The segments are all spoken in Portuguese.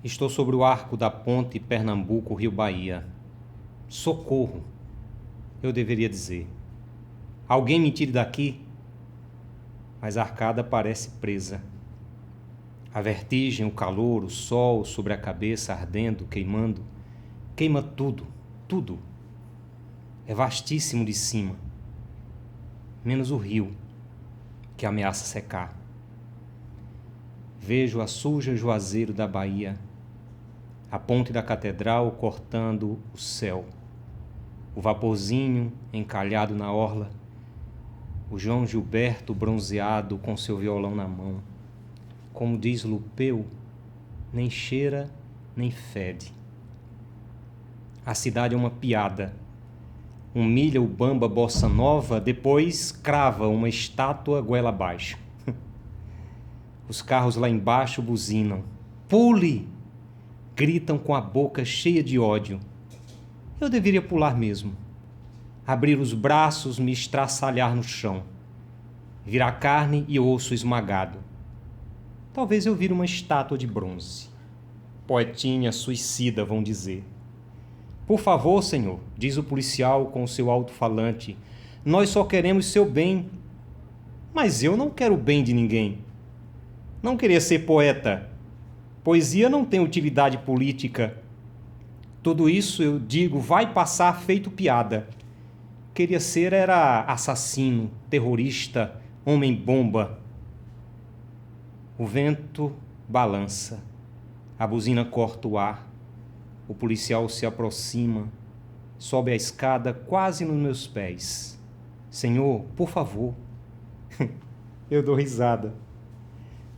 Estou sobre o arco da ponte Pernambuco-Rio Bahia. Socorro, eu deveria dizer. Alguém me tire daqui. Mas a arcada parece presa. A vertigem, o calor, o sol sobre a cabeça ardendo, queimando. Queima tudo, tudo. É vastíssimo de cima. Menos o rio, que ameaça secar. Vejo a suja Juazeiro da Bahia, a ponte da catedral cortando o céu, o vaporzinho encalhado na orla, o João Gilberto bronzeado com seu violão na mão. Como diz Lupeu, nem cheira nem fede. A cidade é uma piada. Humilha o bamba bossa nova, depois crava uma estátua goela abaixo. Os carros lá embaixo buzinam. Pule! Gritam com a boca cheia de ódio. Eu deveria pular mesmo. Abrir os braços, me estraçalhar no chão. Virar carne e osso esmagado. Talvez eu vire uma estátua de bronze. Poetinha suicida, vão dizer. Por favor, senhor, diz o policial com o seu alto-falante. Nós só queremos seu bem. Mas eu não quero o bem de ninguém. Não queria ser poeta. Poesia não tem utilidade política. Tudo isso, eu digo, vai passar feito piada. Queria ser era assassino, terrorista, homem-bomba. O vento balança. A buzina corta o ar. O policial se aproxima. Sobe a escada quase nos meus pés. Senhor, por favor. Eu dou risada.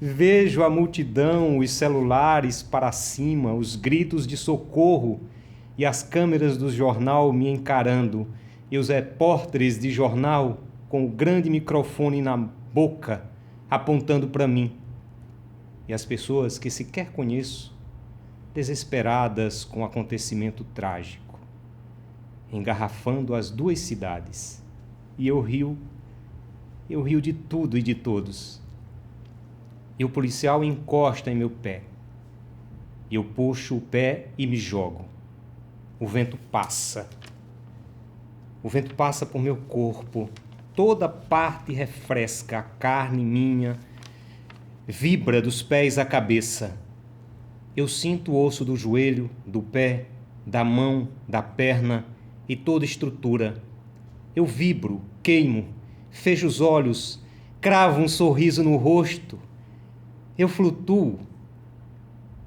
Vejo a multidão, os celulares para cima, os gritos de socorro e as câmeras do jornal me encarando e os repórteres de jornal com o grande microfone na boca apontando para mim. E as pessoas que sequer conheço, desesperadas com o acontecimento trágico, engarrafando as duas cidades. E eu rio de tudo e de todos. E o policial encosta em meu pé. Eu puxo o pé e me jogo. O vento passa. O vento passa por meu corpo. Toda parte refresca. A carne minha vibra dos pés à cabeça. Eu sinto o osso do joelho, do pé, da mão, da perna e toda estrutura. Eu vibro, queimo, fecho os olhos, cravo um sorriso no rosto. Eu flutuo.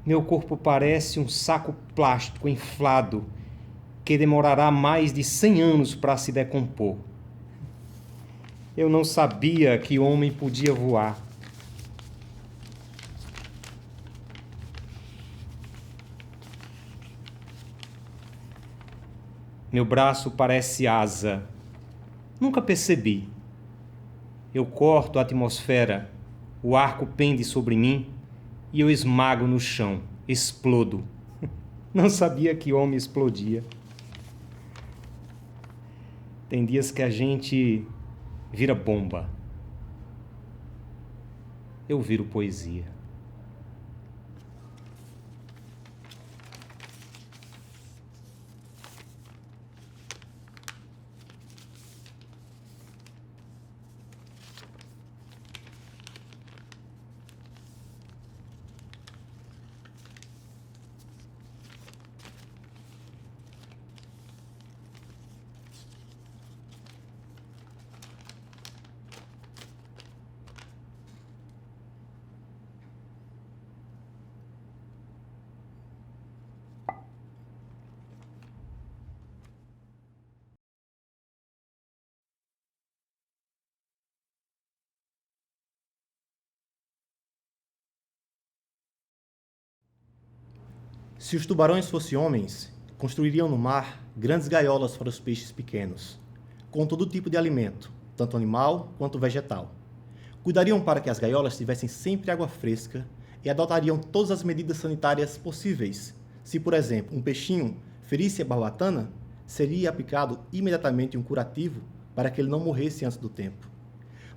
Meu corpo parece um saco plástico inflado que demorará mais de 100 anos para se decompor. Eu não sabia que homem podia voar. Meu braço parece asa. Nunca percebi. Eu corto a atmosfera. O arco pende sobre mim e eu esmago no chão, explodo. Não sabia que homem explodia. Tem dias que a gente vira bomba. Eu viro poesia. Se os tubarões fossem homens, construiriam no mar grandes gaiolas para os peixes pequenos, com todo tipo de alimento, tanto animal quanto vegetal. Cuidariam para que as gaiolas tivessem sempre água fresca e adotariam todas as medidas sanitárias possíveis. Se, por exemplo, um peixinho ferisse a barbatana, seria aplicado imediatamente um curativo para que ele não morresse antes do tempo.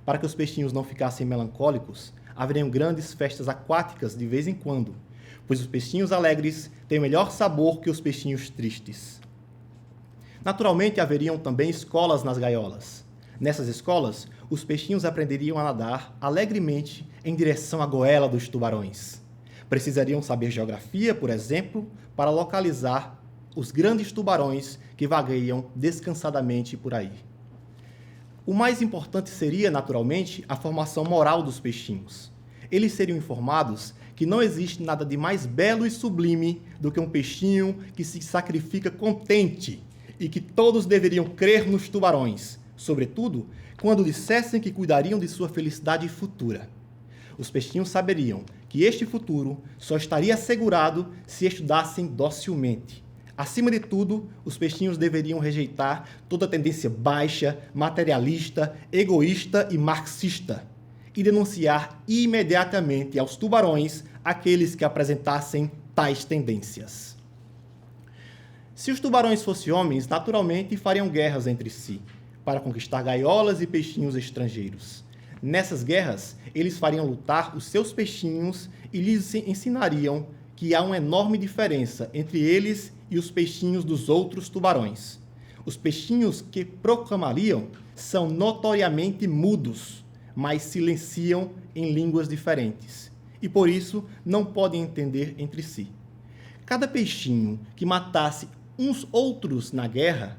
Para que os peixinhos não ficassem melancólicos, haveriam grandes festas aquáticas de vez em quando, pois os peixinhos alegres têm melhor sabor que os peixinhos tristes. Naturalmente, haveriam também escolas nas gaiolas. Nessas escolas, os peixinhos aprenderiam a nadar alegremente em direção à goela dos tubarões. Precisariam saber geografia, por exemplo, para localizar os grandes tubarões que vagueiam descansadamente por aí. O mais importante seria, naturalmente, a formação moral dos peixinhos. Eles seriam informados que não existe nada de mais belo e sublime do que um peixinho que se sacrifica contente e que todos deveriam crer nos tubarões, sobretudo quando dissessem que cuidariam de sua felicidade futura. Os peixinhos saberiam que este futuro só estaria assegurado se estudassem docilmente. Acima de tudo, os peixinhos deveriam rejeitar toda tendência baixa, materialista, egoísta e marxista e denunciar imediatamente aos tubarões aqueles que apresentassem tais tendências. Se os tubarões fossem homens, naturalmente fariam guerras entre si, para conquistar gaiolas e peixinhos estrangeiros. Nessas guerras, eles fariam lutar os seus peixinhos e lhes ensinariam que há uma enorme diferença entre eles e os peixinhos dos outros tubarões. Os peixinhos que proclamariam são notoriamente mudos, mas silenciam em línguas diferentes, e por isso não podem entender entre si. Cada peixinho que matasse uns outros na guerra,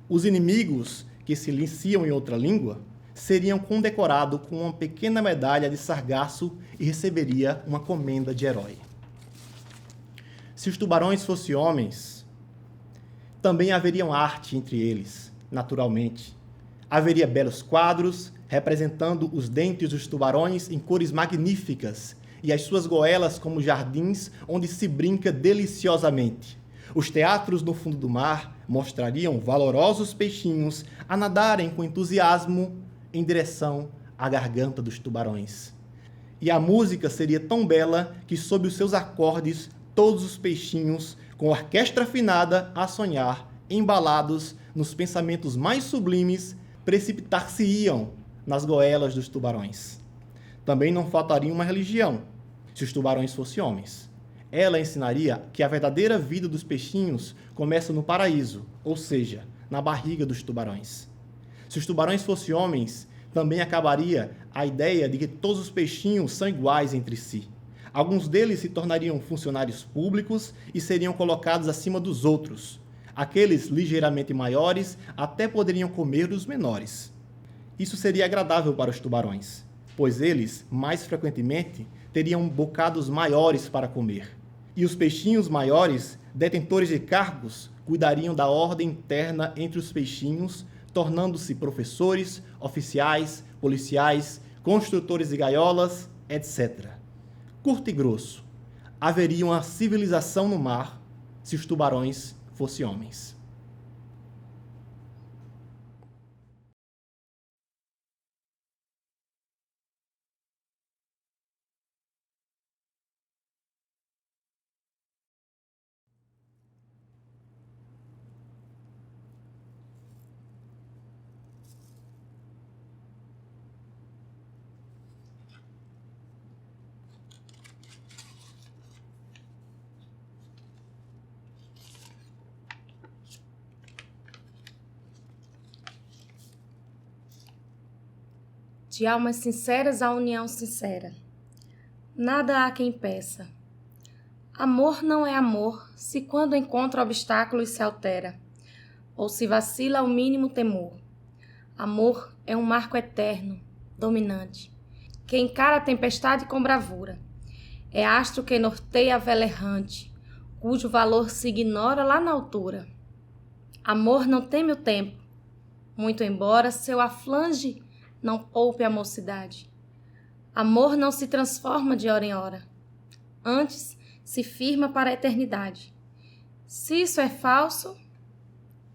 os inimigos que silenciam em outra língua, seriam condecorados com uma pequena medalha de sargaço e receberia uma comenda de herói. Se os tubarões fossem homens, também haveriam arte entre eles, naturalmente. Haveria belos quadros representando os dentes dos tubarões em cores magníficas e as suas goelas como jardins onde se brinca deliciosamente. Os teatros no fundo do mar mostrariam valorosos peixinhos a nadarem com entusiasmo em direção à garganta dos tubarões. E a música seria tão bela que, sob os seus acordes, todos os peixinhos, com orquestra afinada a sonhar, embalados nos pensamentos mais sublimes, precipitar-se-iam nas goelas dos tubarões. Também não faltaria uma religião, se os tubarões fossem homens. Ela ensinaria que a verdadeira vida dos peixinhos começa no paraíso, ou seja, na barriga dos tubarões. Se os tubarões fossem homens, também acabaria a ideia de que todos os peixinhos são iguais entre si. Alguns deles se tornariam funcionários públicos e seriam colocados acima dos outros. Aqueles ligeiramente maiores até poderiam comer os menores. Isso seria agradável para os tubarões, pois eles, mais frequentemente, teriam bocados maiores para comer. E os peixinhos maiores, detentores de cargos, cuidariam da ordem interna entre os peixinhos, tornando-se professores, oficiais, policiais, construtores de gaiolas, etc. Curto e grosso, haveria uma civilização no mar se os tubarões fossem homens. De almas sinceras a união sincera. Nada há quem peça. Amor não é amor se quando encontra obstáculos se altera, ou se vacila ao mínimo temor. Amor é um marco eterno, dominante, que encara a tempestade com bravura. É astro que norteia a vela errante, cujo valor se ignora lá na altura. Amor não teme o tempo, muito embora seu aflange não poupe a mocidade. Amor não se transforma de hora em hora. Antes, se firma para a eternidade. Se isso é falso,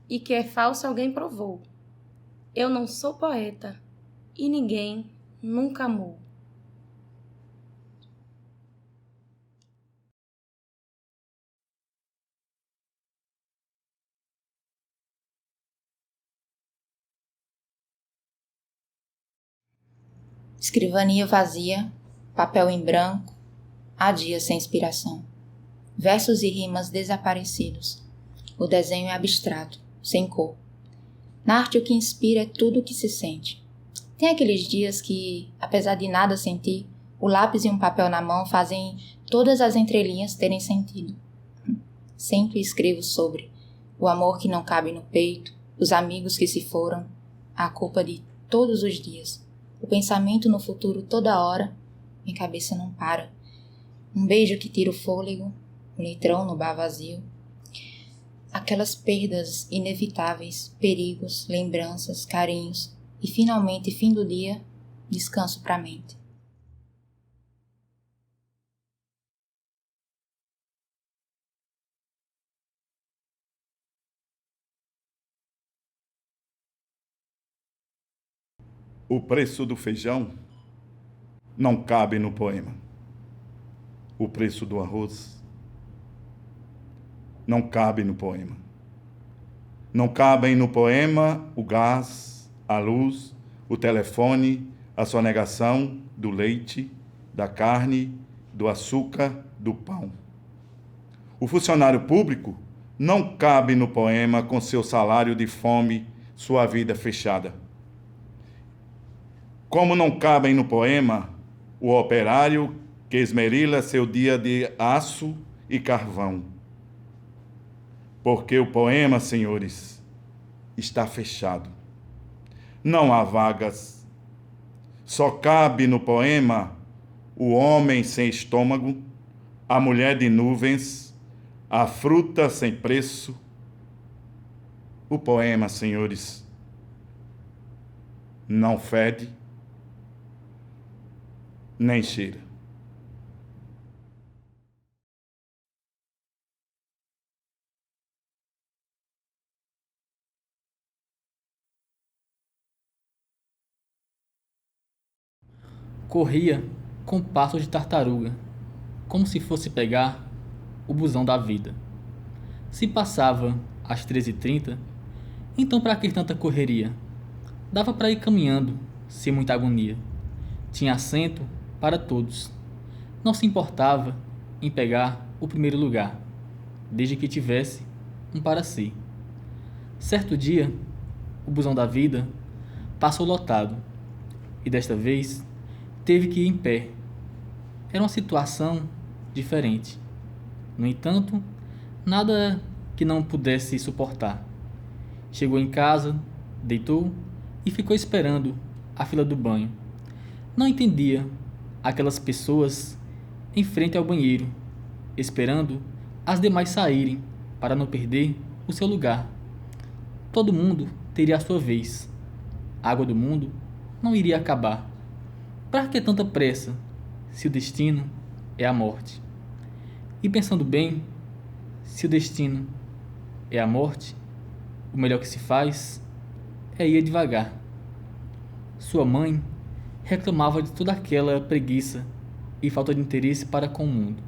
e que é falso alguém provou. Eu não sou poeta, e ninguém nunca amou. Escrivania vazia, papel em branco, há dias sem inspiração. versos e rimas desaparecidos. O desenho é abstrato, sem cor. Na arte o que inspira é tudo o que se sente. Tem aqueles dias que, apesar de nada sentir, o lápis e um papel na mão fazem todas as entrelinhas terem sentido. Sento e escrevo sobre o amor que não cabe no peito, os amigos que se foram, a culpa de todos os dias, o pensamento no futuro toda hora, minha cabeça não para. Um beijo que tira o fôlego, um litrão no bar vazio. Aquelas perdas inevitáveis, perigos, lembranças, carinhos e finalmente, fim do dia, descanso pra mente. O preço do feijão não cabe no poema. O preço do arroz não cabe no poema. Não cabem no poema o gás, a luz, o telefone, a sonegação do leite, da carne, do açúcar, do pão. O funcionário público não cabe no poema com seu salário de fome, sua vida fechada. Como não cabem no poema o operário que esmerila seu dia de aço e carvão. Porque o poema, senhores, está fechado. Não há vagas. Só cabe no poema o homem sem estômago, a mulher de nuvens, a fruta sem preço. O poema, senhores, não fede, nem cheira. Corria com passos de tartaruga, como se fosse pegar o busão da vida. Se passava às 13h30, então para que tanta correria? Dava para ir caminhando, sem muita agonia. Tinha assento para todos. Não se importava em pegar o primeiro lugar, desde que tivesse um para si. Certo dia, o busão da vida passou lotado, e desta vez teve que ir em pé. Era uma situação diferente. No entanto, nada que não pudesse suportar. Chegou em casa, deitou e ficou esperando a fila do banho. Não entendia aquelas pessoas em frente ao banheiro, esperando as demais saírem para não perder o seu lugar. Todo mundo teria a sua vez. A água do mundo não iria acabar. Para que tanta pressa, se o destino é a morte? E pensando bem, se o destino é a morte, o melhor que se faz é ir devagar. Sua mãe reclamava de toda aquela preguiça e falta de interesse para com o mundo.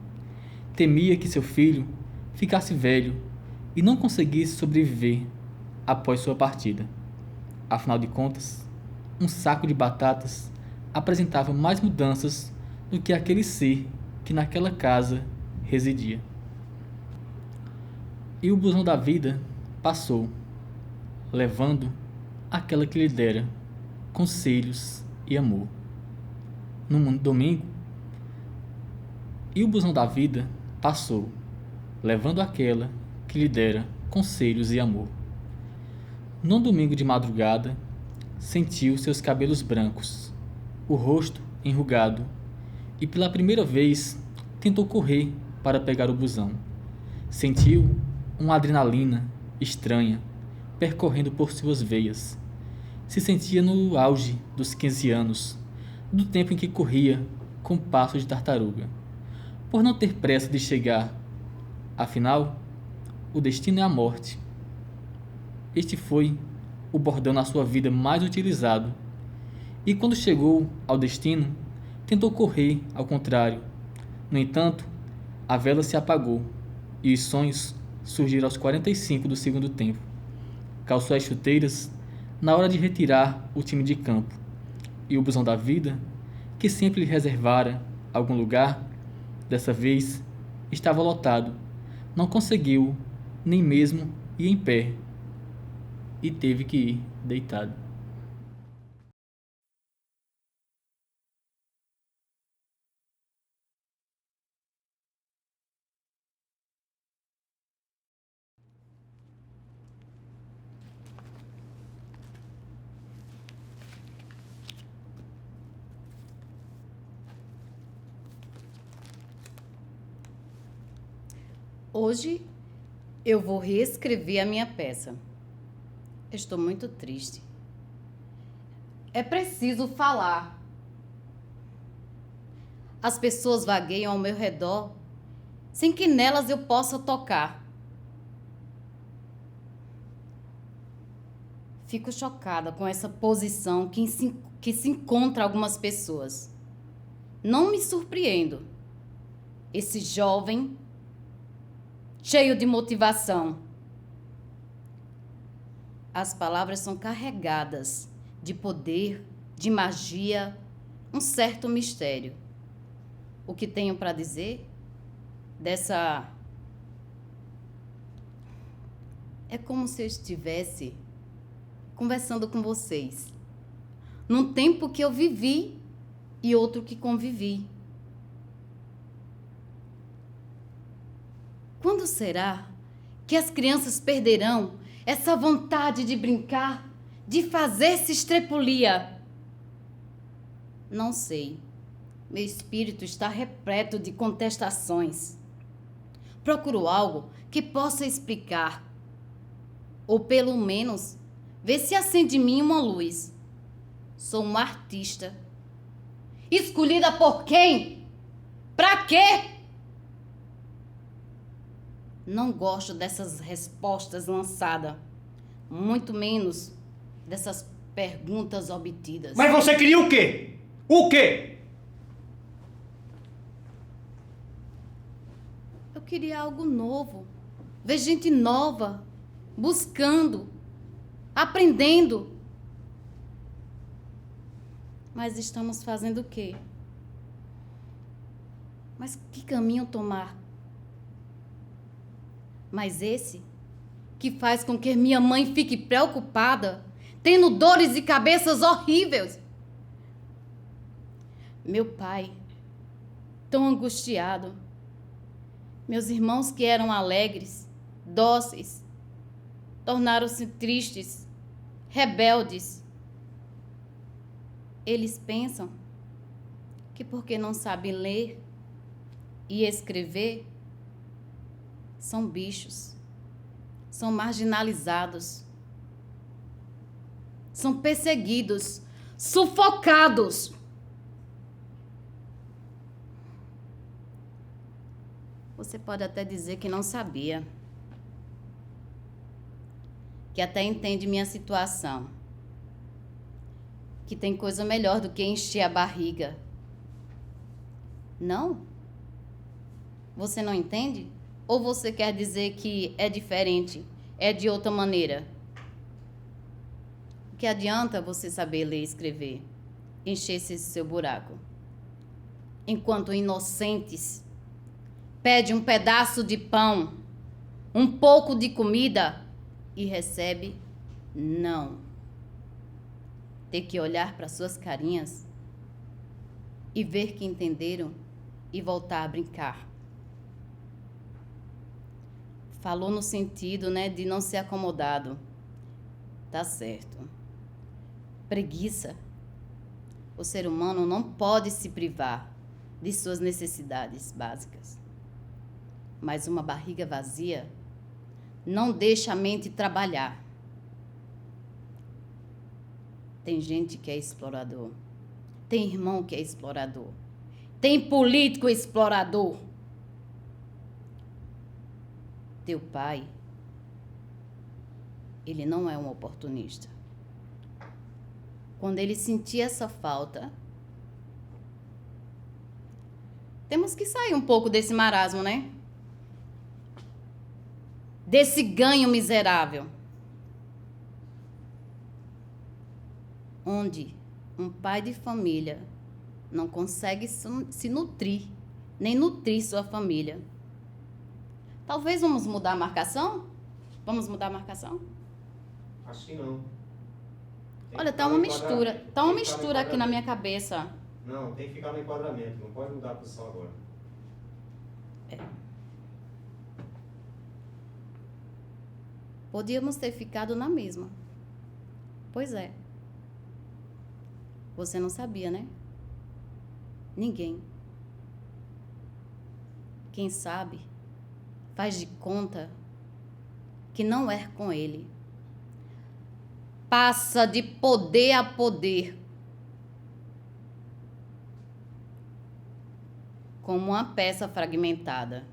Temia que seu filho ficasse velho e não conseguisse sobreviver após sua partida. Afinal de contas, um saco de batatas apresentava mais mudanças do que aquele ser que naquela casa residia. E o busão da vida passou, levando aquela que lhe dera conselhos e amor. No domingo, e o busão da vida passou, levando aquela que lhe dera conselhos e amor. Num domingo de madrugada, sentiu seus cabelos brancos, o rosto enrugado, e pela primeira vez tentou correr para pegar o busão. Sentiu uma adrenalina estranha percorrendo por suas veias. Se sentia no auge dos 15 anos, do tempo em que corria com passos de tartaruga, por não ter pressa de chegar. Afinal, o destino é a morte. Este foi o bordão na sua vida mais utilizado. E quando chegou ao destino, tentou correr ao contrário. No entanto, a vela se apagou e os sonhos surgiram aos 45 do segundo tempo. Calçou as chuteiras na hora de retirar o time de campo. E o busão da vida, que sempre lhe reservara algum lugar, dessa vez estava lotado. Não conseguiu nem mesmo ir em pé e teve que ir deitado. Hoje eu vou reescrever a minha peça. Estou muito triste. É preciso falar. As pessoas vagueiam ao meu redor sem que nelas eu possa tocar. Fico chocada com essa posição que se encontra algumas pessoas. Não me surpreendo. Esse jovem cheio de motivação. As palavras são carregadas de poder, de magia, um certo mistério. O que tenho para dizer dessa... É como se eu estivesse conversando com vocês, num tempo que eu vivi e outro que convivi. Quando será que as crianças perderão essa vontade de brincar, de fazer-se estrepulia? Não sei. Meu espírito está repleto de contestações. Procuro algo que possa explicar, ou pelo menos ver se acende em mim uma luz. Sou uma artista. Escolhida por quem? Pra quê? Não gosto dessas respostas lançadas, muito menos dessas perguntas obtidas. Mas você queria o quê? O quê? Eu queria algo novo, ver gente nova, buscando, aprendendo. Mas estamos fazendo o quê? Mas que caminho tomar? Mas esse, que faz com que minha mãe fique preocupada, tendo dores de cabeças horríveis. Meu pai, tão angustiado. Meus irmãos que eram alegres, dóceis, tornaram-se tristes, rebeldes. Eles pensam que porque não sabem ler e escrever, são bichos, são marginalizados, são perseguidos, sufocados. Você pode até dizer que não sabia, que até entende minha situação, que tem coisa melhor do que encher a barriga. Não? Você não entende? Ou você quer dizer que é diferente, é de outra maneira? O que adianta você saber ler e escrever, encher esse seu buraco? Enquanto inocentes pede um pedaço de pão, um pouco de comida e recebe não. Ter que olhar para suas carinhas e ver que entenderam e voltar a brincar. Falou no sentido, de não ser acomodado. Tá certo. Preguiça. O ser humano não pode se privar de suas necessidades básicas. Mas uma barriga vazia não deixa a mente trabalhar. Tem gente que é explorador. Tem irmão que é explorador. Tem político explorador. Teu pai, ele não é um oportunista. Quando ele sentir essa falta, temos que sair um pouco desse marasmo, né? Desse ganho miserável. Onde um pai de família não consegue se nutrir, nem nutrir sua família. Talvez vamos mudar a marcação? Vamos mudar a marcação? Acho que não. Olha, tá uma mistura. Tá uma mistura aqui na minha cabeça. Não, tem que ficar no enquadramento. Não pode mudar a posição agora. Podíamos ter ficado na mesma. Pois é. Você não sabia, né? Ninguém. Quem sabe, faz de conta que não é com ele. Passa de poder a poder. Como uma peça fragmentada.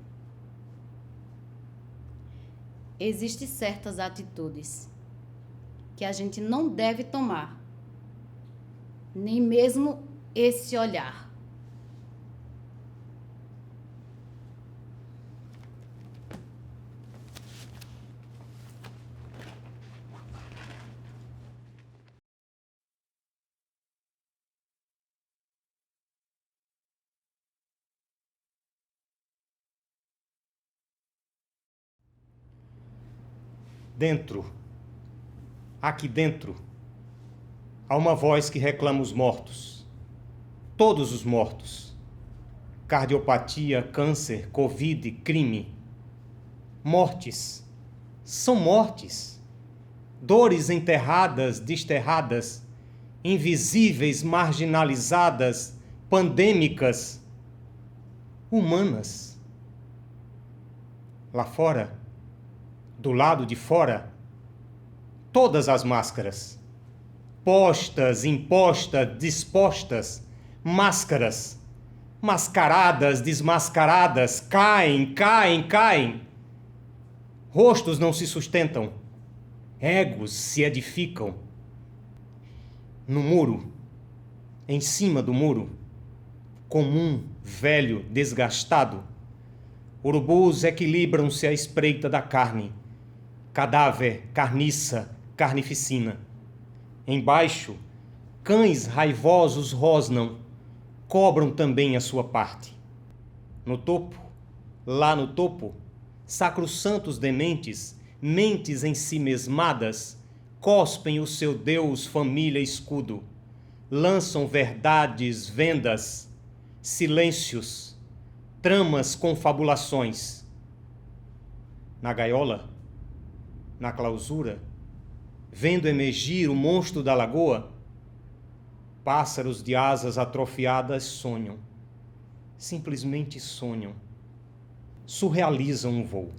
Existem certas atitudes que a gente não deve tomar. Nem mesmo esse olhar. Dentro, aqui dentro, há uma voz que reclama os mortos. Todos os mortos. Cardiopatia, câncer, Covid, crime. Mortes. São mortes. Dores enterradas, desterradas, invisíveis, marginalizadas, pandêmicas, humanas. Lá fora, do lado de fora, todas as máscaras, postas, impostas, dispostas, máscaras, mascaradas, desmascaradas, caem, caem, caem. Rostos não se sustentam, egos se edificam. No muro, em cima do muro, comum, velho, desgastado, urubus equilibram-se à espreita da carne. Cadáver, carniça, carnificina. Embaixo, cães raivosos rosnam, cobram também a sua parte. No topo, lá no topo, sacrossantos dementes, mentes em si mesmadas, cospem o seu Deus, família, escudo, lançam verdades, vendas, silêncios, tramas, confabulações. Na gaiola, na clausura, vendo emergir o monstro da lagoa, pássaros de asas atrofiadas sonham, simplesmente sonham, surrealizam o voo.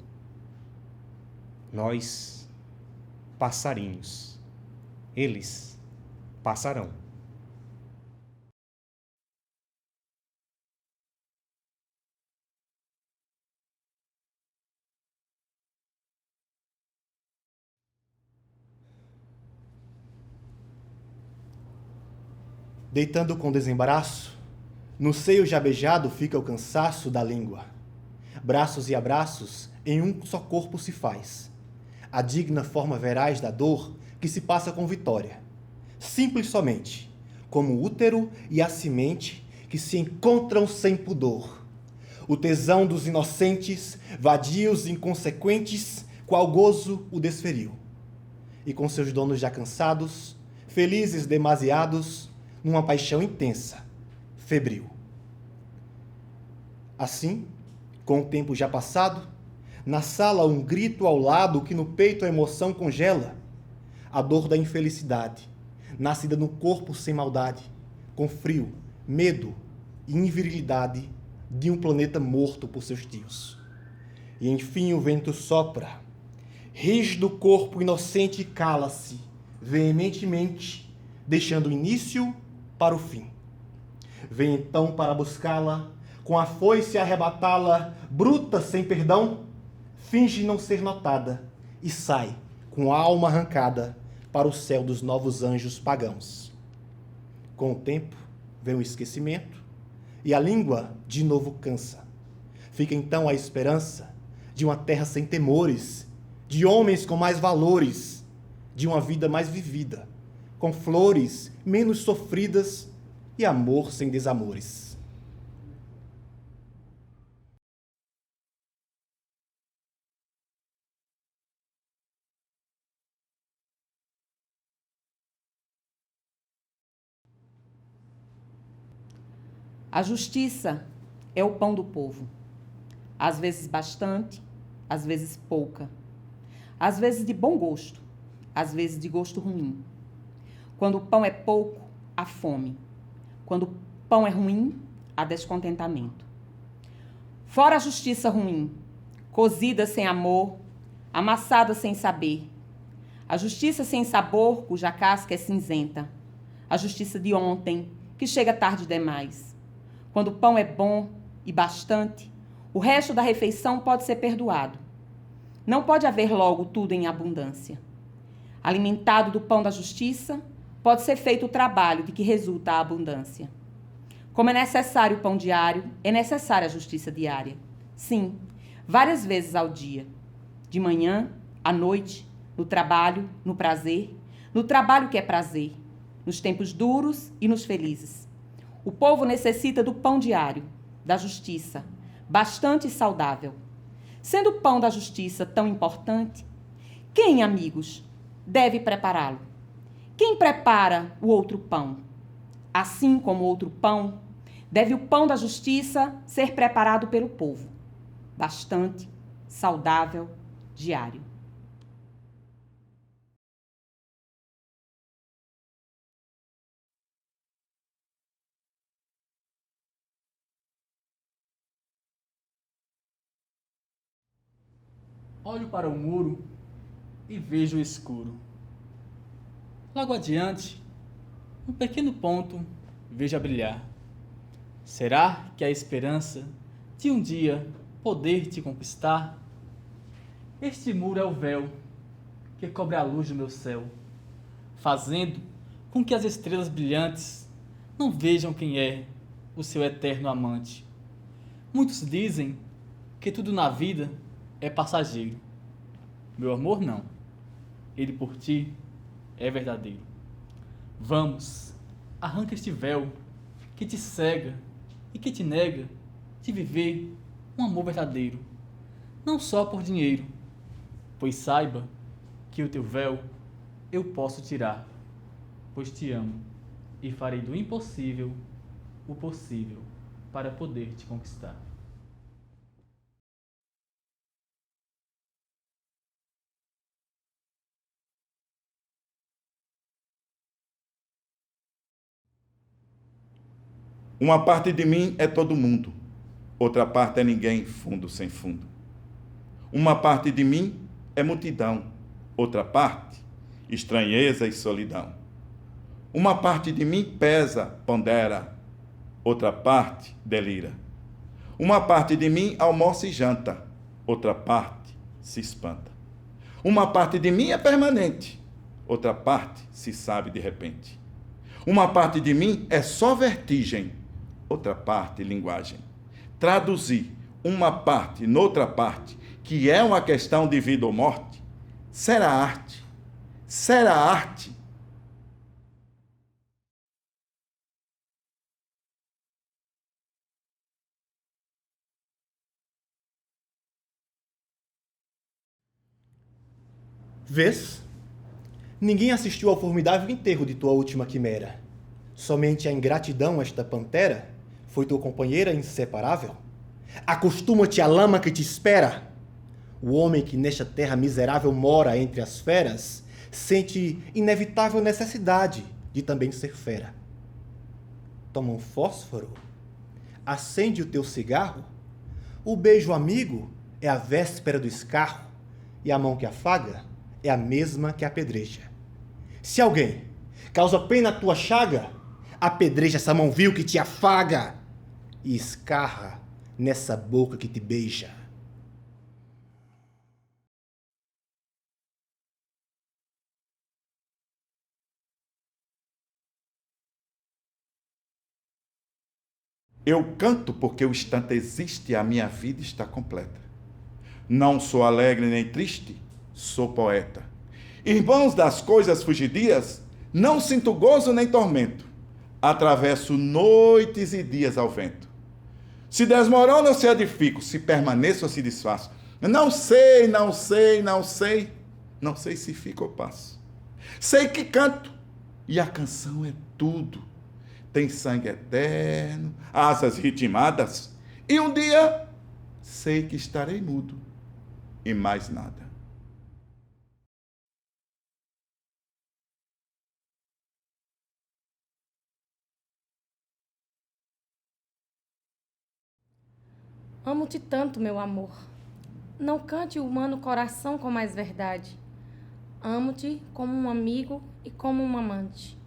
Nós, passarinhos, eles passarão. Deitando com desembaraço, no seio já beijado fica o cansaço da língua. Braços e abraços em um só corpo se faz. A digna forma veraz da dor que se passa com vitória. Simples somente, como o útero e a semente que se encontram sem pudor. O tesão dos inocentes, vadios e inconsequentes, qual gozo o desferiu. E com seus donos já cansados, felizes demasiados, numa paixão intensa, febril. Assim, com o tempo já passado, na sala um grito ao lado que no peito a emoção congela, a dor da infelicidade, nascida no corpo sem maldade, com frio, medo e invirilidade de um planeta morto por seus tios. E enfim o vento sopra, rígido corpo inocente cala-se, veementemente, deixando o início para o fim. Vem então para buscá-la, com a foice arrebatá-la, bruta sem perdão, finge não ser notada e sai, com a alma arrancada, para o céu dos novos anjos pagãos. Com o tempo vem o esquecimento e a língua de novo cansa. Fica então a esperança de uma terra sem temores, de homens com mais valores, de uma vida mais vivida, com flores menos sofridas e amor sem desamores. A justiça é o pão do povo. Às vezes bastante, às vezes pouca. Às vezes de bom gosto, às vezes de gosto ruim. Quando o pão é pouco, há fome. Quando o pão é ruim, há descontentamento. Fora a justiça ruim, cozida sem amor, amassada sem saber. A justiça sem sabor, cuja casca é cinzenta. A justiça de ontem, que chega tarde demais. Quando o pão é bom e bastante, o resto da refeição pode ser perdoado. Não pode haver logo tudo em abundância. Alimentado do pão da justiça, pode ser feito o trabalho de que resulta a abundância. Como é necessário o pão diário, é necessária a justiça diária. Sim, várias vezes ao dia. De manhã, à noite, no trabalho, no prazer, no trabalho que é prazer, nos tempos duros e nos felizes. O povo necessita do pão diário, da justiça, bastante saudável. Sendo o pão da justiça tão importante, quem, amigos, deve prepará-lo? Quem prepara o outro pão? Assim como o outro pão, deve o pão da justiça ser preparado pelo povo. Bastante, saudável, diário. Olho para o muro e vejo o escuro. Logo adiante, um pequeno ponto vejo a brilhar. Será que há esperança de um dia poder te conquistar? Este muro é o véu que cobre a luz do meu céu, fazendo com que as estrelas brilhantes não vejam quem é o seu eterno amante. Muitos dizem que tudo na vida é passageiro. Meu amor não. Ele por ti é verdadeiro. Vamos, arranca este véu que te cega e que te nega de viver um amor verdadeiro. Não só por dinheiro, pois saiba que o teu véu eu posso tirar, pois te amo e farei do impossível o possível para poder te conquistar. Uma parte de mim é todo mundo, outra parte é ninguém, fundo sem fundo. Uma parte de mim é multidão, outra parte, estranheza e solidão. Uma parte de mim pesa, pondera, outra parte delira. Uma parte de mim almoça e janta, outra parte se espanta. Uma parte de mim é permanente, outra parte se sabe de repente. Uma parte de mim é só vertigem, outra parte linguagem. Traduzir uma parte noutra parte, que é uma questão de vida ou morte, será arte. Será arte. Vês? Ninguém assistiu ao formidável enterro de tua última quimera. Somente a ingratidão, esta pantera, foi tua companheira inseparável? Acostuma-te à lama que te espera. O homem que nesta terra miserável mora entre as feras sente inevitável necessidade de também ser fera. Toma um fósforo, acende o teu cigarro, o beijo amigo é a véspera do escarro e a mão que afaga é a mesma que apedreja. Se alguém causa pena à tua chaga, apedreja essa mão vil que te afaga e escarra nessa boca que te beija. Eu canto porque o instante existe e a minha vida está completa. Não sou alegre nem triste, sou poeta. Irmãos das coisas fugidias, não sinto gozo nem tormento. Atravesso noites e dias ao vento. Se desmorono ou se edifico, se permaneço ou se desfaço. Não sei, não sei, não sei. Não sei se fico ou passo. Sei que canto, e a canção é tudo. tem sangue eterno, asas ritmadas, e um dia sei que estarei mudo e mais nada. Amo-te tanto, meu amor. Não cante o humano coração com mais verdade. Amo-te como um amigo e como um amante,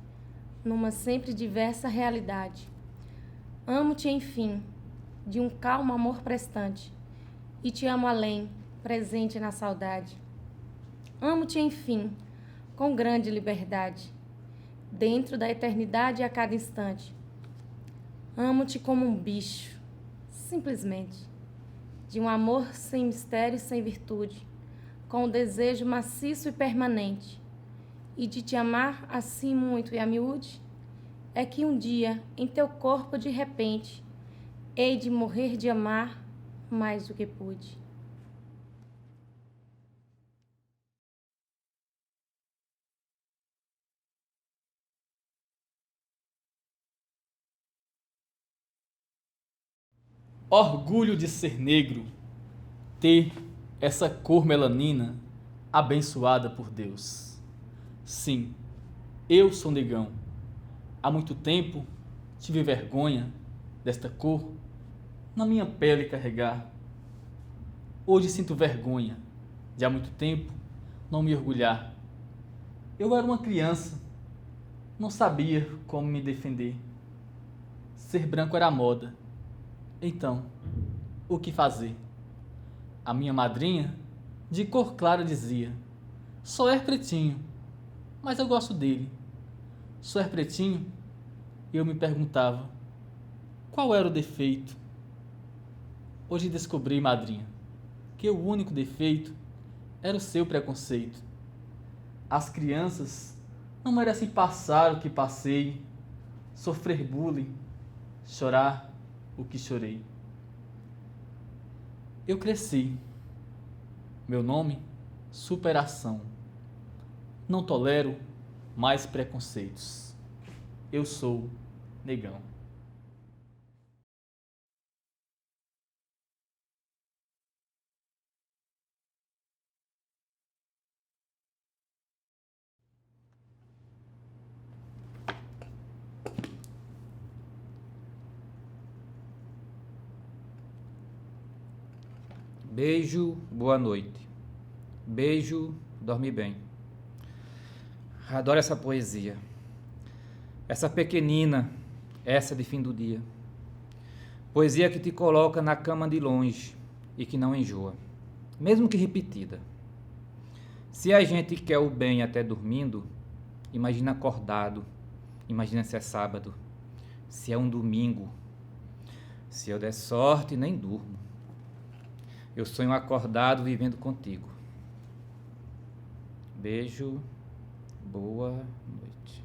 numa sempre diversa realidade. Amo-te, enfim, de um calmo amor prestante, e te amo além, presente na saudade. Amo-te, enfim, com grande liberdade, dentro da eternidade a cada instante. Amo-te como um bicho, simplesmente, de um amor sem mistério e sem virtude, com um desejo maciço e permanente, e de te amar assim muito e a miúde, é que um dia, em teu corpo de repente, hei de morrer de amar mais do que pude. Orgulho de ser negro, ter essa cor melanina abençoada por Deus. Sim, eu sou negão. Há muito tempo tive vergonha desta cor na minha pele carregar. Hoje sinto vergonha de há muito tempo não me orgulhar. Eu era uma criança, não sabia como me defender. Ser branco era moda. Então, o que fazer? A minha madrinha, de cor clara, dizia: só é pretinho, mas eu gosto dele. Só é pretinho? E eu me perguntava: qual era o defeito? Hoje descobri, madrinha, que o único defeito era o seu preconceito. As crianças não merecem passar o que passei, sofrer bullying, chorar o que chorei. Eu cresci. Meu nome, superação. Não tolero mais preconceitos. Eu sou negão. Beijo, boa noite. Beijo, dorme bem. Adoro essa poesia. Essa pequenina, essa de fim do dia. Poesia que te coloca na cama de longe e que não enjoa, mesmo que repetida. Se a gente quer o bem até dormindo, imagina acordado, imagina se é sábado, se é um domingo. Se eu der sorte, nem durmo. Eu sonho acordado vivendo contigo. Beijo, boa noite.